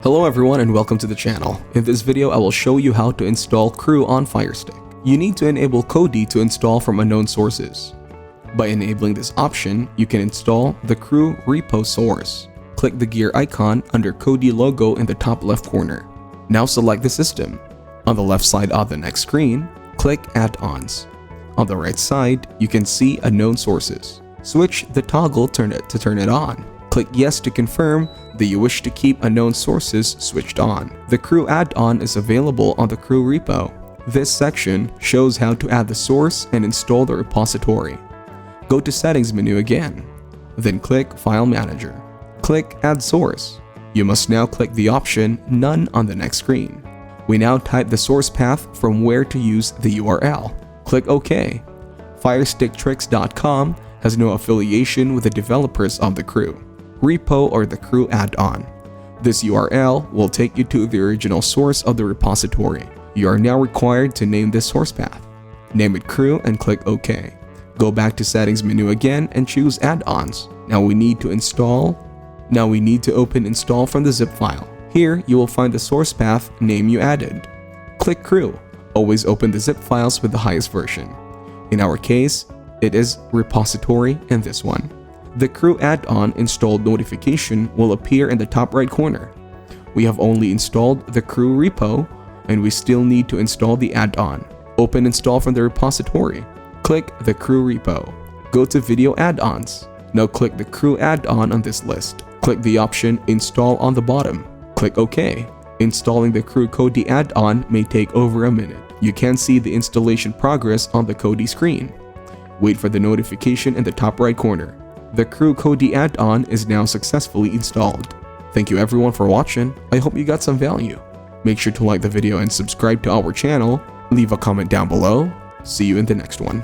Hello everyone and welcome to the channel. In this video I will show you how to install Crew on FIRESTICK. You need to enable Kodi to install from unknown sources. By enabling this option, you can install the Crew repo source. Click the gear icon under Kodi logo in the top left corner. Now select the system. On the left side of the next screen, click Add-ons. On the right side, you can see unknown sources. Switch the toggle to turn it on. Click Yes to confirm that you wish to keep unknown sources switched on. The Crew add-on is available on the Crew repo. This section shows how to add the source and install the repository. Go to Settings menu again, then click File Manager. Click Add Source. You must now click the option None on the next screen. We now type the source path from where to use the URL. Click OK. FirestickTricks.com has no affiliation with the developers of the Crew repo or the Crew add-on. This URL will take you to the original source of the repository. You are now required to name this source path. Name it Crew and click OK. Go back to Settings menu again and choose Add-ons. Now we need to open Install from the zip file. Here you will find the source path name you added. Click Crew. Always open the zip files with the highest version. In our case, it is repository and this one. The Crew add-on installed notification will appear in the top right corner. We have only installed the Crew repo and we still need to install the add-on. Open Install from the repository. Click the Crew repo. Go to Video Add-ons. Now click the Crew add-on on this list. Click the option Install on the bottom. Click OK. Installing the Crew Kodi add-on may take over a minute. You can see the installation progress on the Kodi screen. Wait for the notification in the top right corner. The Crew Kodi add-on is now successfully installed. Thank you everyone for watching. I hope you got some value. Make sure to like the video and subscribe to our channel. Leave a comment down below. See you in the next one.